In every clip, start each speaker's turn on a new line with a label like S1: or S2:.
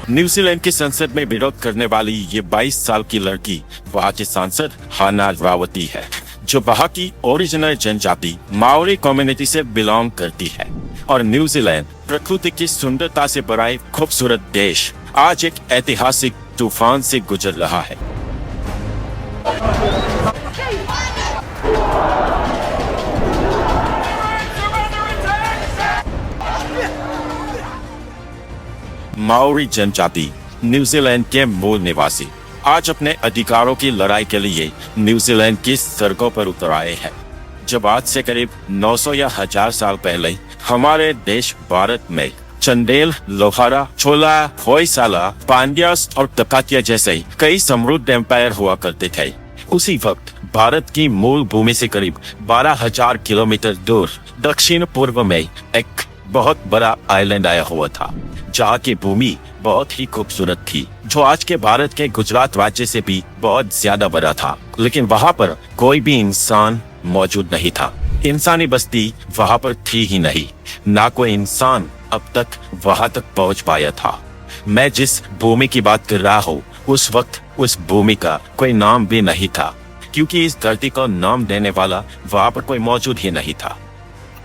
S1: New Zealand की संसद में विरोध करने वाली ये 22 साल की लड़की वहाँ की सांसद हाना रावती है, जो वहाँ की ओरिजिनल जनजाति माओरी कम्युनिटी से बिलोंग करती है। और न्यूजीलैंड प्रकृति की सुंदरता से भरा एक खूबसूरत देश आज एक ऐतिहासिक तूफान से गुजर रहा है। माओरी जनजाति न्यूजीलैंड के मूल निवासी आज अपने अधिकारों की लड़ाई के लिए न्यूजीलैंड की सड़कों पर उतर आए हैं। जब आज से करीब 900 या 1000 साल पहले हमारे देश भारत में चंदेल, लोहारा, चोला, होयसाला, पांड्यास और तकातिया जैसे कई समृद्ध एम्पायर हुआ करते थे, उसी वक्त भारत की मूल भूमि से करीब 12,000 किलोमीटर दूर दक्षिण पूर्व में एक बहुत बड़ा आइलैंड आया हुआ था, जहाँ की भूमि बहुत ही खूबसूरत थी, जो आज के भारत के गुजरात राज्य से भी बहुत ज्यादा बड़ा था। लेकिन वहाँ पर कोई भी इंसान मौजूद नहीं था। इंसानी बस्ती वहाँ पर थी ही नहीं, ना कोई इंसान अब तक वहाँ तक पहुँच पाया था। मैं जिस भूमि की बात कर रहा हूँ, उस वक्त उस भूमि का कोई नाम भी नहीं था, क्योंकि इस धरती को नाम देने वाला वहाँ पर कोई मौजूद ही नहीं था।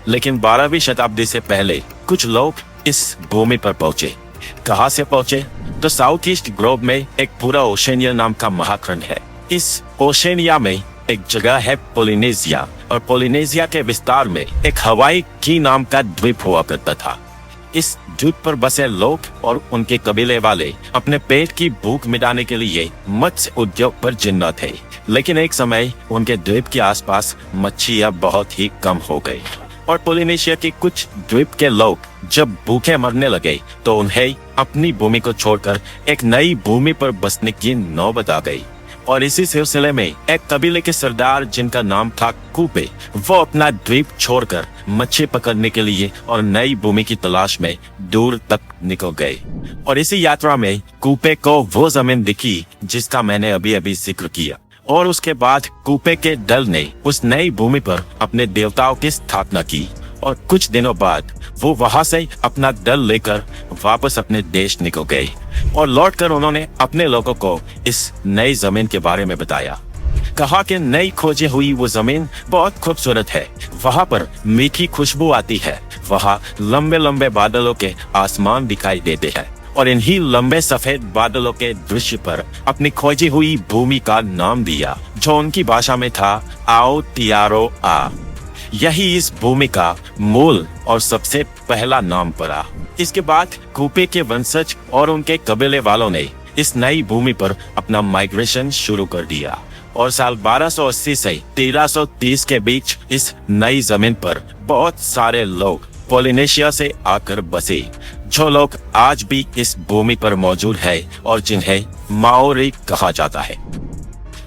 S1: लेकिन 12वीं शताब्दी से पहले कुछ लोग इस भूमि पर पहुंचे। कहां से पहुंचे? तो साउथ ईस्ट ग्लोब में एक पूरा ओशनिया नाम का महाखंड है। इस ओशनिया में एक जगह है पोलिनेशिया, और पोलिनेशिया के विस्तार में एक हवाई की नाम का द्वीप हुआ करता था। इस द्वीप पर बसे लोग और उनके कबीले वाले अपने पेट की भूख मिटाने के लिए मत्स्य उद्योग पर जिन्ना थे। लेकिन एक समय उनके द्वीप के आसपास मच्छियां बहुत ही कम हो गई, और पोलिनेशिया के कुछ द्वीप के लोग जब भूखे मरने लगे तो उन्हें अपनी भूमि को छोड़कर एक नई भूमि पर बसने की नौबत आ गई। और इसी सिलसिले में एक कबीले के सरदार, जिनका नाम था कूपे, वो अपना द्वीप छोड़कर मच्छी पकड़ने के लिए और नई भूमि की तलाश में दूर तक निकल गए। और इसी यात्रा में कूपे को वो जमीन दिखी जिसका मैंने अभी अभी जिक्र किया, और उसके बाद कूपे के दल ने उस नई भूमि पर अपने देवताओं की स्थापना की। और कुछ दिनों बाद वो वहां से अपना दल लेकर वापस अपने देश निकल गए, और लौटकर उन्होंने अपने लोगों को इस नई जमीन के बारे में बताया। कहा कि नई खोजी हुई वो जमीन बहुत खूबसूरत है, वहां पर मीठी खुशबू आती है, वहां लंबे लंबे बादलों के आसमान दिखाई देते हैं, और इन्हीं लंबे सफेद बादलों के दृश्य पर अपनी खोजी हुई भूमि का नाम दिया, जो उनकी भाषा में था आओ तियारो आ। यही इस भूमि का मूल और सबसे पहला नाम पड़ा। इसके बाद कूपे के वंशज और उनके कबीले वालों ने इस नई भूमि पर अपना माइग्रेशन शुरू कर दिया, और साल 1280 से 1330 के बीच इस नई जमीन पर बहुत सारे लोग पोलिनेशिया से आकर बसे, जो लोग आज भी इस भूमि पर मौजूद है और जिन्हें माओरी कहा जाता है।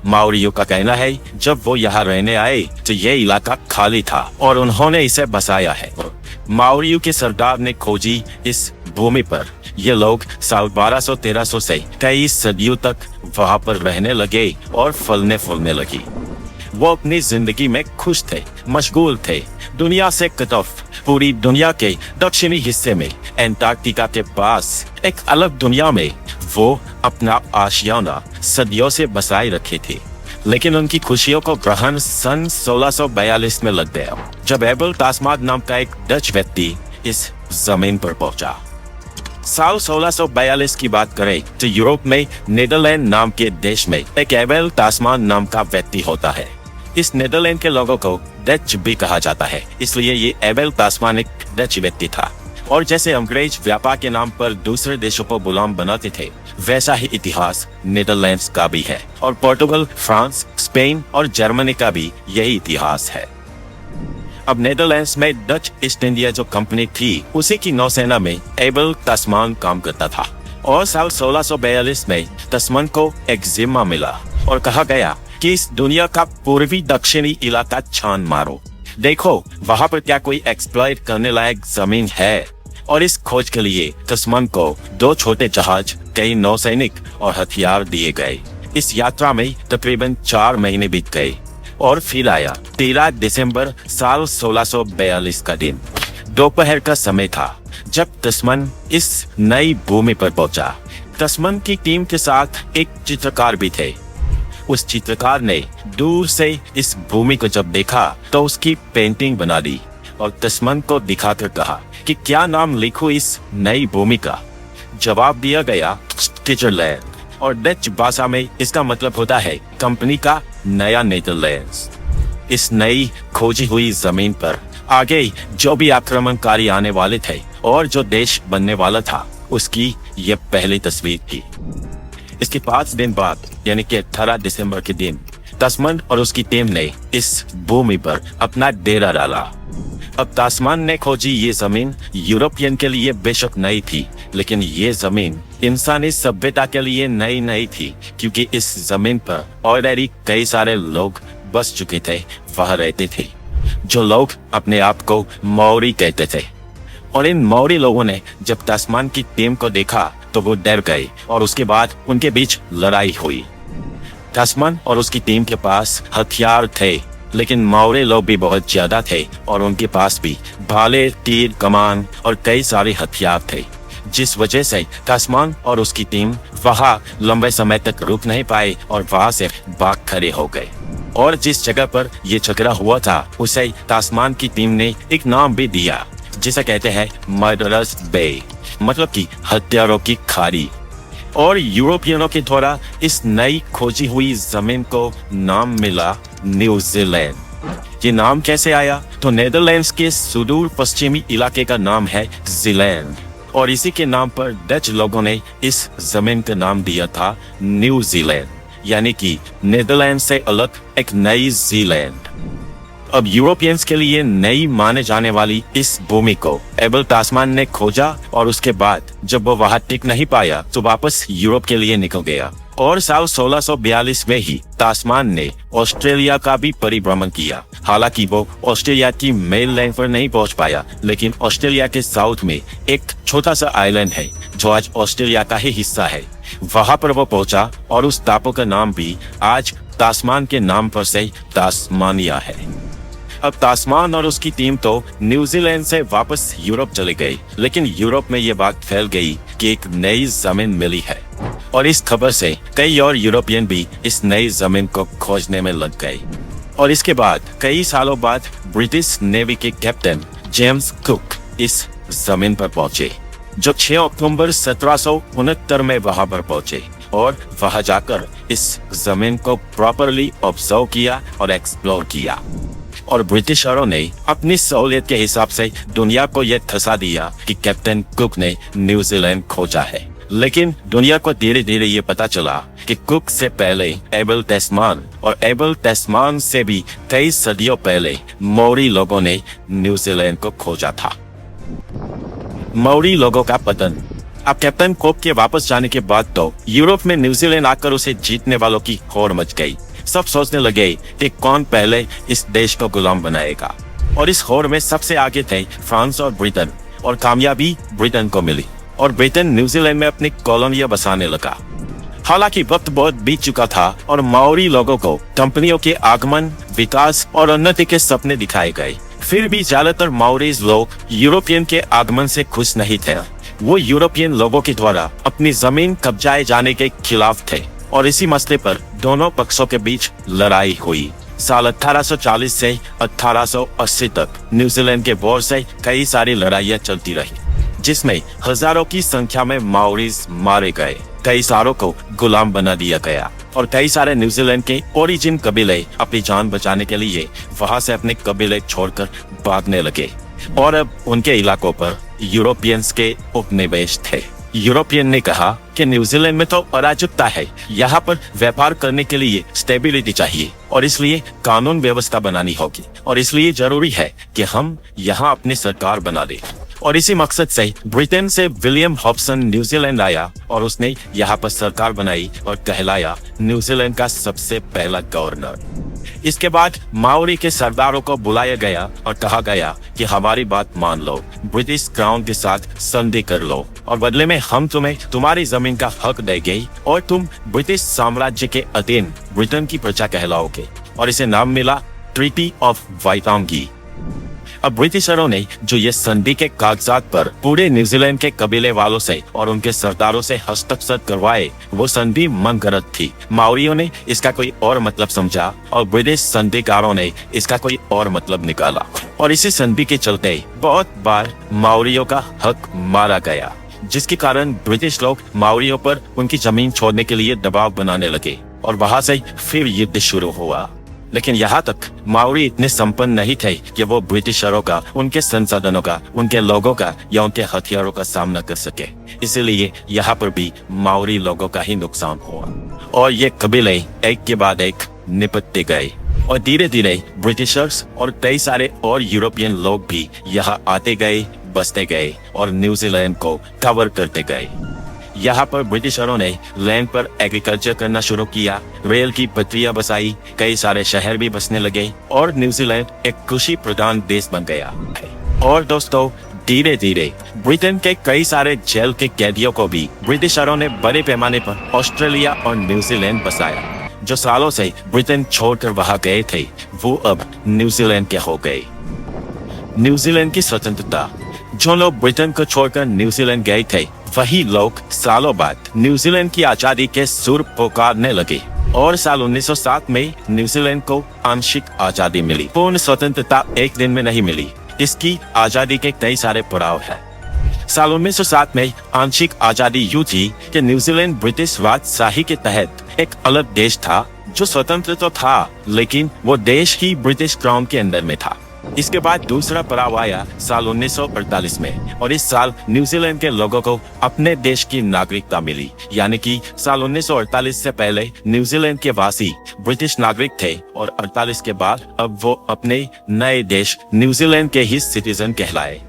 S1: माओरियों का कहना है जब वो यहाँ रहने आए तो ये इलाका खाली था और उन्होंने इसे बसाया है। माओरियों के सरदार ने खोजी इस भूमि पर। ये लोग साल 1200-1300 से कई सदियों तक वहाँ पर रहने लगे और फलने फूलने लगी। वो अपनी जिंदगी में खुश थे, मशगूल थे, दुनिया से कट ऑफ। पूरी दुनिया के दक्षिणी हिस्से में एंटार्क्टिका के पास एक अलग दुनिया में वो अपना आशियाना सदियों से बसाए रखे थे। लेकिन उनकी खुशियों को ग्रहण सन 1642 में लग गया, जब एबल तास्मान नाम का एक डच व्यक्ति इस जमीन पर पहुंचा। साल 1642 की बात करें तो यूरोप में नीदरलैंड नाम के देश में एक एबल तास्मान नाम का व्यक्ति होता है। इस नीदरलैंड के लोगों को डच भी कहा जाता है, इसलिए ये एबल तास्मान एक डच व्यक्ति था। और जैसे अंग्रेज व्यापार के नाम पर दूसरे देशों को गुलाम बनाते थे, वैसा ही इतिहास नीदरलैंड्स का भी है, और पोर्टुगल, फ्रांस, स्पेन और जर्मनी का भी यही इतिहास है। अब नीदरलैंड्स में डच ईस्ट इंडिया जो कंपनी थी, उसी की नौसेना में एबल तास्मान काम करता था। और साल 1642 में तास्मान को एक जिम्मा मिला और कहा गया कि इस दुनिया का पूर्वी दक्षिणी इलाका छान मारो, देखो वहाँ पर क्या कोई एक्सप्लॉइट करने लायक जमीन है। और इस खोज के लिए तास्मान को 2 छोटे जहाज, कई नौसैनिक और हथियार दिए गए। इस यात्रा में तकरीबन 4 महीने बीत गए, और फिर आया 13 दिसंबर साल 1642 का दिन। दोपहर का समय था जब तास्मान इस नई भूमि पर पहुंचा। तस्मान की टीम के साथ एक चित्रकार भी थे। उस चित्रकार ने दूर से इस भूमि को जब देखा तो उसकी पेंटिंग बना दी और तस्मान को दिखाकर कहा कि क्या नाम लिखूं इस नई भूमि का। जवाब दिया गया स्विट्जरलैंड, और डच भाषा में इसका मतलब होता है कंपनी का नया नीदरलैंड्स। इस नई खोजी हुई जमीन पर आगे जो भी आक्रमणकारी आने वाले थे और जो देश बनने वाला था उसकी ये पहली तस्वीर थी। इसके 5 दिन बाद यानी कि 18 दिसंबर के दिन तस्मान और उसकी टीम ने इस भूमि पर अपना डेरा डाला। अब तस्मान ने खोजी ये जमीन यूरोपियन के लिए बेशक नई थी, लेकिन ये जमीन इंसानी सभ्यता के लिए नई नहीं थी, क्योंकि इस जमीन पर ऑलरेडी कई सारे लोग बस चुके थे, वहां रहते थे, जो लोग अपने आप को मौरी कहते थे। और इन मौरी लोगों ने जब तस्मान की टीम को देखा तो वो डर गए और उसके बाद उनके बीच लड़ाई हुई। तस्मान और उसकी टीम के पास हथियार थे, लेकिन मौरी लोग भी बहुत ज्यादा थे और उनके पास भी भाले, तीर, कमान और कई सारे हथियार थे, जिस वजह से तस्मान और उसकी टीम वहां लंबे समय तक रुक नहीं पाए और वहां से भाग खड़े हो गए। और जिस जगह पर यह झगड़ा हुआ था उसे तस्मान की टीम ने एक नाम भी दिया, जिसे कहते हैं मर्डरर्स बे, मतलब कि हत्यारों की खाड़ी। और यूरोपियनों के द्वारा इस नई खोजी हुई जमीन को नाम मिला न्यूजीलैंड। ये नाम कैसे आया? तो नीदरलैंड्स के सुदूर पश्चिमी इलाके का नाम है जीलैंड, और इसी के नाम पर डच लोगों ने इस जमीन का नाम दिया था न्यूजीलैंड, यानी कि नीदरलैंड से अलग एक नई जीलैंड। अब यूरोपियंस के लिए नई माने जाने वाली इस भूमि को एबल तास्मान ने खोजा और उसके बाद जब वो वहां टिक नहीं पाया तो वापस यूरोप के लिए निकल गया। और साल 1642 में ही तास्मान ने ऑस्ट्रेलिया का भी परिभ्रमण किया। हालांकि वो ऑस्ट्रेलिया की मेन लैंड पर नहीं पहुंच पाया, लेकिन ऑस्ट्रेलिया के साउथ में एक छोटा सा आइलैंड है जो आज ऑस्ट्रेलिया का ही हिस्सा है, वहां पर वो पहुंचा और उस टापू का नाम भी आज तास्मान के नाम पर से तास्मानिया है। अब तास्मान और उसकी टीम तो न्यूजीलैंड से वापस यूरोप चले गए, लेकिन यूरोप में ये बात फैल गई कि एक नई जमीन मिली है, और इस खबर से कई और यूरोपियन भी इस नई जमीन को खोजने में लग गए। और इसके बाद कई सालों बाद ब्रिटिश नेवी के कैप्टन जेम्स कुक इस जमीन पर पहुंचे, जो 6 अक्टूबर 1769 में वहां पर पहुंचे और वहां जाकर इस जमीन को प्रॉपरली ऑब्जर्व किया और एक्सप्लोर किया। और ब्रिटिशरों ने अपनी सहूलियत के हिसाब से दुनिया को यह धसा दिया कि कैप्टन कुक ने न्यूजीलैंड खोजा है। लेकिन दुनिया को धीरे धीरे ये पता चला कि कुक से पहले एबल तस्मान, और एबल तस्मान से भी कई सदियों पहले मौरी लोगों ने न्यूजीलैंड को खोजा था। मौरी लोगों का पतन। अब कैप्टन कुक के वापस जाने के बाद तो यूरोप में न्यूजीलैंड आकर उसे जीतने वालों की होड़ मच गई। सब सोचने लगे कि कौन पहले इस देश को गुलाम बनाएगा, और इस होड़ में सबसे आगे थे फ्रांस और ब्रिटेन, और कामयाबी ब्रिटेन को मिली और ब्रिटेन न्यूजीलैंड में अपनी कॉलोनियां बसाने लगा। हालांकि वक्त बहुत बीत चुका था और माओरी लोगों को कंपनियों के आगमन, विकास और उन्नति के सपने दिखाए गए। फिर भी ज्यादातर माओरीज लोग यूरोपियन के आगमन से खुश नहीं थे। वो यूरोपियन लोगों के द्वारा अपनी जमीन कब्जाए जाने के खिलाफ थे, और इसी मसले पर दोनों पक्षों के बीच लड़ाई हुई। साल 1840 से 1880 तक न्यूजीलैंड के वॉर से कई सारी लड़ाइयां चलती रही, जिसमें हजारों की संख्या में माओरीज मारे गए, कई सारों को गुलाम बना दिया गया, और कई सारे न्यूजीलैंड के ओरिजिन कबीले अपनी जान बचाने के लिए वहां से अपने कबीले छोड़कर भागने लगे, और अब उनके इलाकों पर यूरोपियंस के उपनिवेश थे। यूरोपियन ने कहा कि न्यूजीलैंड में तो अराजकता है, यहाँ पर व्यापार करने के लिए स्टेबिलिटी चाहिए, और इसलिए कानून व्यवस्था बनानी होगी, और इसलिए जरूरी है कि हम यहाँ अपनी सरकार बना दें। और इसी मकसद से ब्रिटेन से विलियम हॉब्सन न्यूजीलैंड आया और उसने यहाँ पर सरकार बनाई और कहलाया न्यूजीलैंड का सबसे पहला गवर्नर। इसके बाद माओरी के सरदारों को बुलाया गया और कहा गया कि हमारी बात मान लो, ब्रिटिश क्राउन के साथ संधि कर लो, और बदले में हम तुम्हें तुम्हारी जमीन का हक देंगे और तुम ब्रिटिश साम्राज्य के अधीन ब्रिटेन की प्रजा कहलाओगे। और इसे नाम मिला ट्रीटी ऑफ वाइटोंगी। अब ब्रिटिशरों ने जो ये संधि के कागजात पर पूरे न्यूजीलैंड के कबीले वालों से और उनके सरदारों से हस्तक्षर करवाए, वो संधि मनगढ़ंत थी। माओरियों ने इसका कोई और मतलब समझा और ब्रिटिश संधिकारों ने इसका कोई और मतलब निकाला, और इसी संधि के चलते बहुत बार माओरियों का हक मारा गया, जिसके कारण ब्रिटिश लोग माओरियों पर उनकी जमीन छोड़ने के लिए दबाव बनाने लगे और वहां से फिर युद्ध शुरू हुआ। लेकिन यहाँ तक माओरी इतने संपन्न नहीं थे कि वो ब्रिटिशरों का, उनके संसाधनों का, उनके लोगों का या उनके हथियारों का सामना कर सके। इसीलिए यहाँ पर भी माओरी लोगों का ही नुकसान हुआ और ये कबीले एक के बाद एक निपटते गए और धीरे धीरे ब्रिटिशर्स और कई सारे और यूरोपियन लोग भी यहाँ आते गए, बसते गए और न्यूजीलैंड को कवर करते गए। यहाँ पर ब्रिटिशरों ने लैंड पर एग्रीकल्चर करना शुरू किया, रेल की पटरियां बसाई, कई सारे शहर भी बसने लगे और न्यूजीलैंड एक कृषि प्रधान देश बन गया। और दोस्तों, धीरे धीरे ब्रिटेन के कई सारे जेल के कैदियों को भी ब्रिटिशरों ने बड़े पैमाने पर ऑस्ट्रेलिया और न्यूजीलैंड बसाया। जो सालों से ब्रिटेन छोड़कर वहां गए थे, वो अब न्यूजीलैंड के हो गए। न्यूजीलैंड की स्वतंत्रता, जो लोग ब्रिटेन को छोड़कर न्यूजीलैंड गए थे, वही लोग सालों बाद न्यूजीलैंड की आजादी के सुर पुकारने लगे और साल 1907 में न्यूजीलैंड को आंशिक आजादी मिली। पूर्ण स्वतंत्रता एक दिन में नहीं मिली, इसकी आजादी के कई सारे पड़ाव हैं। साल 1907 में आंशिक आजादी यूं थी कि न्यूजीलैंड ब्रिटिश राजशाही के तहत एक अलग देश था, जो स्वतंत्र तो था लेकिन वो देश ही ब्रिटिश क्राउन के अंदर में था। इसके बाद दूसरा पड़ाव आया साल 1948 में और इस साल न्यूजीलैंड के लोगों को अपने देश की नागरिकता मिली। यानी कि साल 1948 से पहले न्यूजीलैंड के वासी ब्रिटिश नागरिक थे और 48 के बाद अब वो अपने नए देश न्यूजीलैंड के ही सिटीजन कहलाए।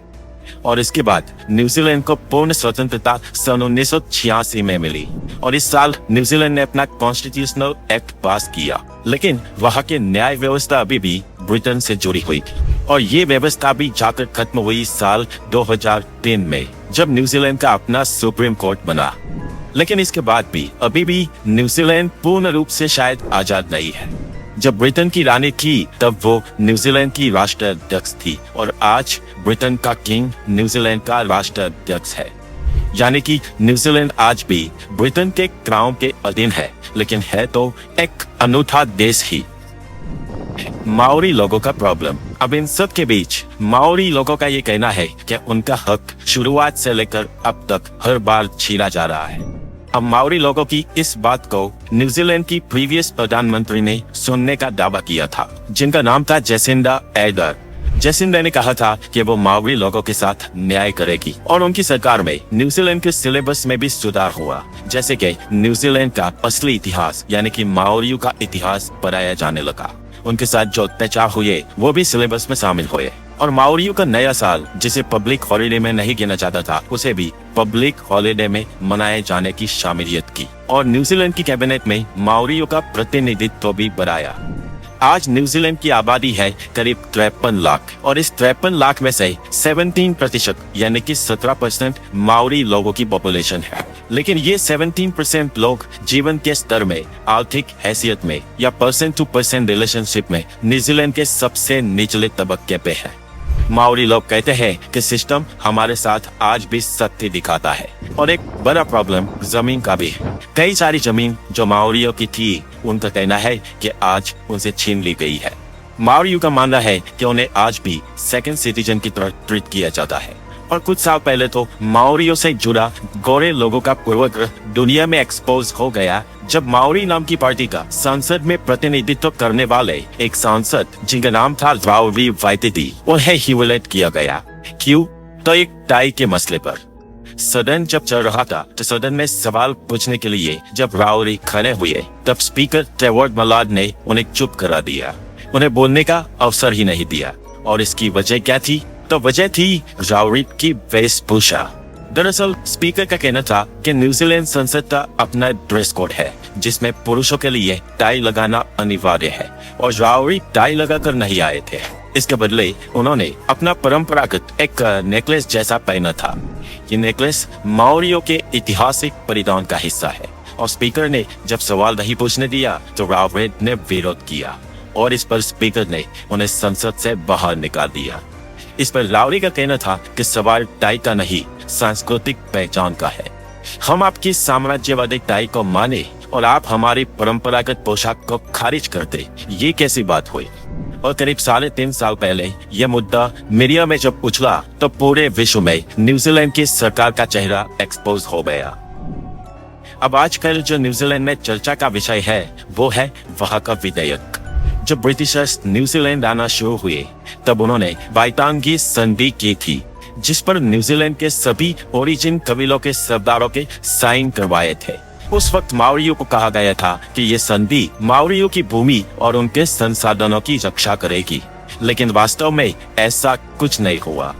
S1: और इसके बाद न्यूजीलैंड को पूर्ण स्वतंत्रता सन 1986 में मिली और इस साल न्यूजीलैंड ने अपना कॉन्स्टिट्यूशनल एक्ट पास किया। लेकिन वहाँ के न्याय व्यवस्था अभी भी ब्रिटेन से जुड़ी हुई और ये व्यवस्था भी जाकर खत्म हुई साल 2003 में, जब न्यूजीलैंड का अपना सुप्रीम कोर्ट बना। लेकिन इसके बाद भी अभी भी न्यूजीलैंड पूर्ण रूप से शायद आजाद नहीं है। जब ब्रिटेन की रानी थी तब वो न्यूजीलैंड की राष्ट्राध्यक्ष थी और आज ब्रिटेन का किंग न्यूजीलैंड का राष्ट्राध्यक्ष है। यानी कि न्यूजीलैंड आज भी ब्रिटेन के क्राउन के अधीन है, लेकिन है तो एक अनूठा देश ही। माओरी लोगों का प्रॉब्लम। अब इन सब के बीच माओरी लोगों का ये कहना है कि उनका हक शुरुआत से लेकर अब तक हर बार छीना जा रहा है। अब माओरी लोगों की इस बात को न्यूजीलैंड की प्रीवियस प्रधानमंत्री ने सुनने का दावा किया था, जिनका नाम था जेसिंडा एर्डन। जेसिंडा ने कहा था कि वो माओरी लोगों के साथ न्याय करेगी और उनकी सरकार में न्यूजीलैंड के सिलेबस में भी सुधार हुआ, जैसे कि न्यूजीलैंड का असली इतिहास यानी कि माओरियों का इतिहास पढ़ाया जाने लगा। उनके साथ जो अत्याचार हुए वो भी सिलेबस में शामिल हुए और माओरियों का नया साल, जिसे पब्लिक हॉलिडे में नहीं गिना जाता था, उसे भी पब्लिक हॉलिडे में मनाए जाने की शामिलियत की और न्यूजीलैंड की कैबिनेट में माओरियों का प्रतिनिधित्व भी बढ़ाया। आज न्यूजीलैंड की आबादी है करीब 53 लाख और इस 53 लाख में से 17% यानी कि 17% माओरी लोगों की पॉपुलेशन है। लेकिन ये 17% लोग जीवन के स्तर में, आर्थिक हैसियत में या पर्सन टू पर्सन रिलेशनशिप में न्यूजीलैंड के सबसे निचले तबके पे है। माओरी लोग कहते हैं कि सिस्टम हमारे साथ आज भी सत्य दिखाता है और एक बड़ा प्रॉब्लम जमीन का भी है। कई सारी जमीन जो माओरियों की थी, उनका कहना है कि आज उनसे छीन ली गई है। माओरियों का मानना है कि उन्हें आज भी सेकंड सिटीजन की तरह ट्रीट किया जाता है और कुछ साल पहले तो माओरियों से जुड़ा गोरे लोगों का पूर्वाग्रह दुनिया में एक्सपोज हो गया, जब माओरी नाम की पार्टी का संसद में प्रतिनिधित्व करने वाले एक सांसद, जिनका नाम था राउरी वाइटिटी, उन्हें ह्यूमिलेट किया गया। क्यों? तो एक टाई के मसले पर। सदन जब चल रहा था तो सदन में सवाल पूछने के लिए जब राउरी खड़े हुए, तब स्पीकर ट्रेवर्ड मलाड ने उन्हें चुप करा दिया, उन्हें बोलने का अवसर ही नहीं दिया। और इसकी वजह क्या थी? तो वजह थी राउरी की वेशभूषा। दरअसल स्पीकर का कहना था कि न्यूजीलैंड संसद का अपना ड्रेस कोड है, जिसमें पुरुषों के लिए टाई लगाना अनिवार्य है और राउरी टाई लगाकर नहीं आए थे। इसके बदले उन्होंने अपना परंपरागत एक नेकलेस जैसा पहना था। ये नेकलेस माओरियों के ऐतिहासिक परिधान का हिस्सा है और स्पीकर ने जब सवाल नहीं पूछने दिया तो राउरी ने विरोध किया और इस पर स्पीकर ने उन्हें संसद से बाहर निकाल दिया। इस पर लाउरी का कहना था कि सवाल टाई का नहीं, सांस्कृतिक पहचान का है। हम आपकी साम्राज्यवादी टाई को माने और आप हमारी परंपरागत पोशाक को खारिज करते, ये कैसी बात हुई? और करीब 3.5 साल पहले यह मुद्दा मीडिया में जब उछला तो पूरे विश्व में न्यूजीलैंड की सरकार का चेहरा एक्सपोज हो गया। अब आजकल जो न्यूजीलैंड में चर्चा का विषय है वो है वहां का विधेयक। जब ब्रिटिशर्स न्यूजीलैंड आना शुरू हुए तब उन्होंने वाइतांगी संधि की थी, जिस पर न्यूजीलैंड के सभी ओरिजिन कबीलों के सरदारों के साइन करवाए थे। उस वक्त माओरियों को कहा गया था कि ये संधि माओरियों की भूमि और उनके संसाधनों की रक्षा करेगी, लेकिन वास्तव में ऐसा कुछ नहीं हुआ।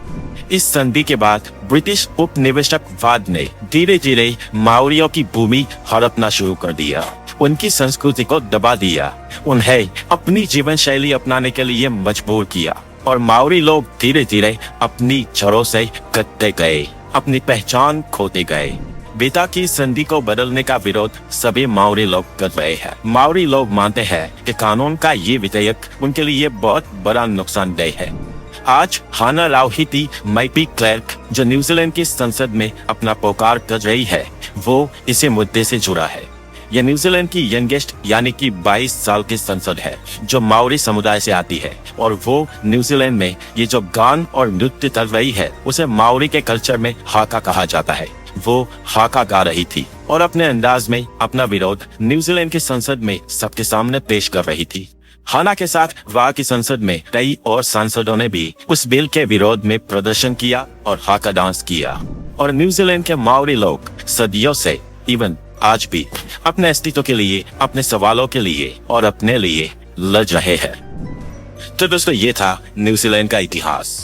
S1: इस संधि के बाद ब्रिटिश उपनिवेशकवाद ने धीरे धीरे माओरियों की भूमि हड़पना शुरू कर दिया, उनकी संस्कृति को दबा दिया, उन्हें अपनी जीवन शैली अपनाने के लिए मजबूर किया और माओरी लोग धीरे धीरे अपनी जड़ों से कटते गए, अपनी पहचान खोते गए। बेटा की संधि को बदलने का विरोध सभी माओरी लोग कर रहे हैं। माओरी लोग मानते हैं कि कानून का ये विधेयक उनके लिए बहुत बड़ा नुकसानदेह है। आज हाना लाउहिती माइपी क्लर्क, जो न्यूजीलैंड की संसद में अपना पुकार कर रही है, वो इसी मुद्दे से जुड़ा है। यह न्यूजीलैंड की यंगेस्ट यानी कि 22 साल की संसद है, जो माओरी समुदाय से आती है, और वो न्यूजीलैंड में ये जो गान और नृत्य कर रही है उसे माओरी के कल्चर में हाका कहा जाता है। वो हाका गा रही थी और अपने अंदाज में अपना विरोध न्यूजीलैंड की संसद में सबके सामने पेश कर रही थी। हाना के साथ वहाँ की संसद में कई और सांसदों ने भी उस बिल के विरोध में प्रदर्शन किया और हाका डांस किया। और न्यूजीलैंड के माओरी लोग सदियों से इवन आज भी अपने अस्तित्व के लिए, अपने सवालों के लिए और अपने लिए लड़ रहे हैं। तो दोस्तों, ये था न्यूजीलैंड का इतिहास।